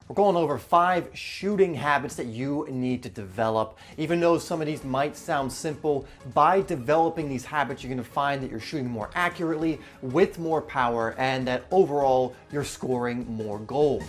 We're going over 5 shooting habits that you need to develop. Even though some of these might sound simple, by developing these habits, you're going to find that you're shooting more accurately, with more power, and that overall you're scoring more goals.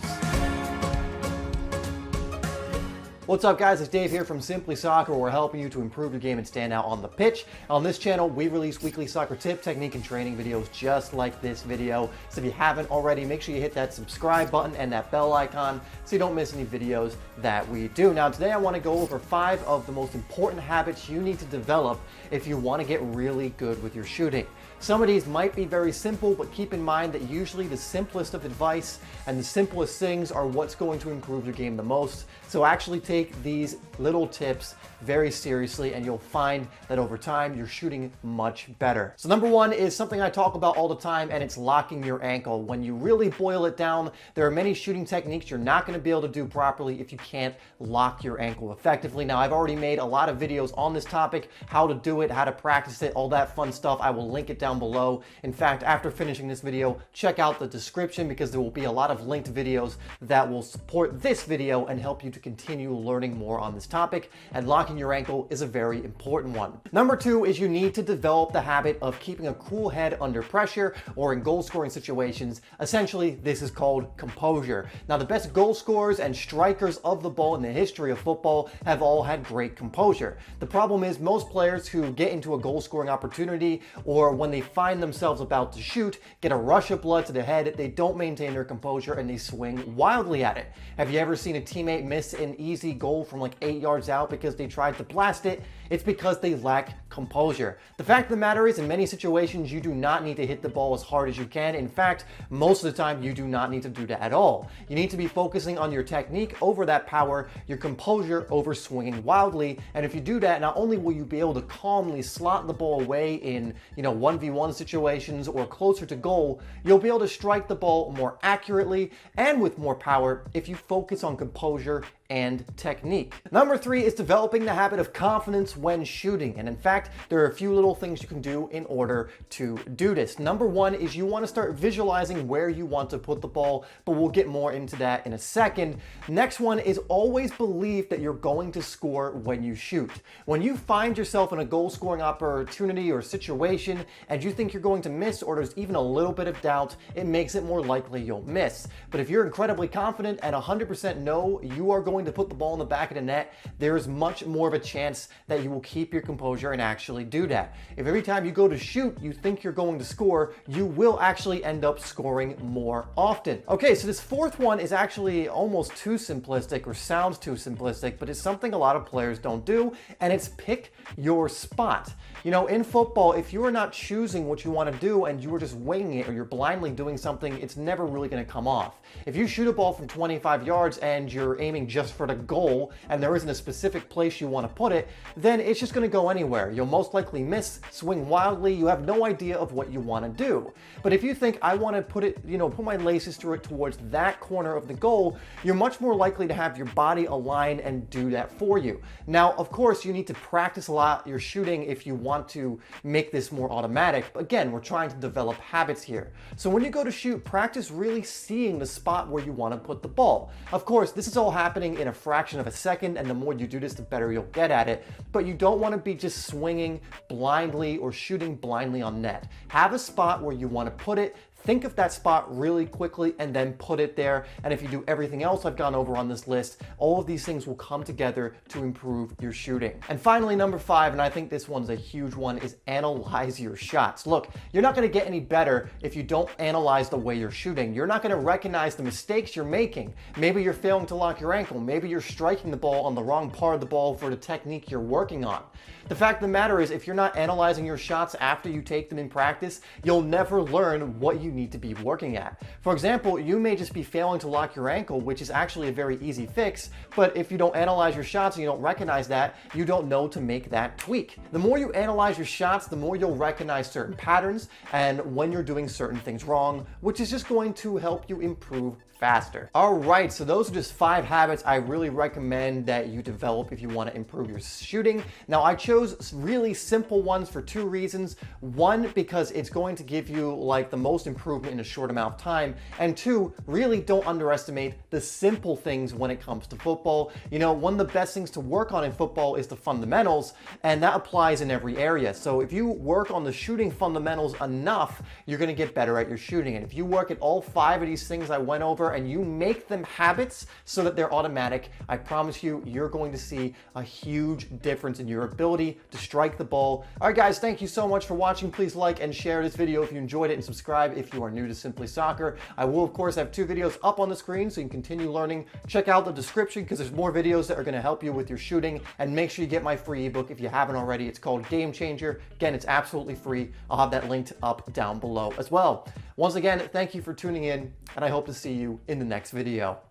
What's up, guys? It's Dave here from SimplySoccer, where we're helping you to improve your game and stand out on the pitch. On this channel, we release weekly soccer tip, technique, and training videos just like this video. So if you haven't already, make sure you hit that subscribe button and that bell icon so you don't miss any videos that we do. Now, today I want to go over 5 of the most important habits you need to develop if you want to get really good with your shooting. Some of these might be very simple, but keep in mind that usually the simplest of advice and the simplest things are what's going to improve your game the most. So actually take these little tips very seriously, and you'll find that over time you're shooting much better. So number 1 is something I talk about all the time, and it's locking your ankle. When you really boil it down, there are many shooting techniques you're not going to be able to do properly if you can't lock your ankle effectively. Now, I've already made a lot of videos on this topic, how to do it, how to practice it, all that fun stuff. I will link it down below. In fact, after finishing this video, check out the description because there will be a lot of linked videos that will support this video and help you to continue learning more on this topic. And locking your ankle is a very important one. Number 2 is you need to develop the habit of keeping a cool head under pressure or in goal scoring situations. Essentially, this is called composure. Now, the best goal scorers and strikers of the ball in the history of football have all had great composure. The problem is most players who get into a goal scoring opportunity, or when they find themselves about to shoot, get a rush of blood to the head, they don't maintain their composure and they swing wildly at it. Have you ever seen a teammate miss an easy goal from like 8 yards out because they tried to blast it? It's because they lack composure. The fact of the matter is, in many situations, you do not need to hit the ball as hard as you can. In fact, most of the time, you do not need to do that at all. You need to be focusing on your technique over that power, your composure over swinging wildly. And if you do that, not only will you be able to calmly slot the ball away in, 1v1 situations or closer to goal, you'll be able to strike the ball more accurately and with more power if you focus on composure and technique. Number 3 is developing the habit of confidence when shooting. And in fact, there are a few little things you can do in order to do this. Number 1 is you want to start visualizing where you want to put the ball, but we'll get more into that in a second. Next one is always believe that you're going to score when you shoot. When you find yourself in a goal scoring opportunity or situation and you think you're going to miss, or there's even a little bit of doubt, it makes it more likely you'll miss. But if you're incredibly confident and 100% know you are going to put the ball in the back of the net, there is much more of a chance that you will keep your composure and actually do that. If every time you go to shoot, you think you're going to score, you will actually end up scoring more often. Okay, so this 4th one is actually almost too simplistic, or sounds too simplistic, but it's something a lot of players don't do, and it's pick your spot. In football, if you are not choosing what you want to do and you are just winging it, or you're blindly doing something, it's never really going to come off. If you shoot a ball from 25 yards and you're aiming just for the goal and there isn't a specific place you want to put it, then it's just going to go anywhere. You'll most likely miss, swing wildly, you have no idea of what you want to do. But if you think, I want to put it, put my laces through it towards that corner of the goal, you're much more likely to have your body align and do that for you. Now, of course, you need to practice a lot your shooting if you want to make this more automatic. But again, we're trying to develop habits here. So when you go to shoot, practice really seeing the spot where you want to put the ball. Of course, this is all happening in a fraction of a second, and the more you do this, the better you'll get at it. But you don't want to be just swinging blindly or shooting blindly on net. Have a spot where you want to put it. Think of that spot really quickly and then put it there. And if you do everything else I've gone over on this list, all of these things will come together to improve your shooting. And finally, number 5, and I think this one's a huge one, is analyze your shots. Look, you're not going to get any better if you don't analyze the way you're shooting. You're not going to recognize the mistakes you're making. Maybe you're failing to lock your ankle. Maybe you're striking the ball on the wrong part of the ball for the technique you're working on. The fact of the matter is, if you're not analyzing your shots after you take them in practice, you'll never learn what you need to be working at. For example, you may just be failing to lock your ankle, which is actually a very easy fix, but if you don't analyze your shots and you don't recognize that, you don't know to make that tweak. The more you analyze your shots, the more you'll recognize certain patterns and when you're doing certain things wrong, which is just going to help you improve faster. All right, so those are just 5 habits I really recommend that you develop if you want to improve your shooting. Now, I chose really simple ones for 2 reasons. 1, because it's going to give you like the most improvement in a short amount of time, and 2, really don't underestimate the simple things when it comes to football. You know, one of the best things to work on in football is the fundamentals, and that applies in every area. So if you work on the shooting fundamentals enough, you're going to get better at your shooting. And if you work at all 5 of these things I went over and you make them habits so that they're automatic, I promise you, you're going to see a huge difference in your ability to strike the ball. All right, guys, thank you so much for watching. Please like and share this video if you enjoyed it, and subscribe if you are new to Simply Soccer. I will, of course, have 2 videos up on the screen so you can continue learning. Check out the description because there's more videos that are going to help you with your shooting, and make sure you get my free ebook if you haven't already. It's called Game Changer. Again, it's absolutely free. I'll have that linked up down below as well. Once again, thank you for tuning in, and I hope to see you in the next video.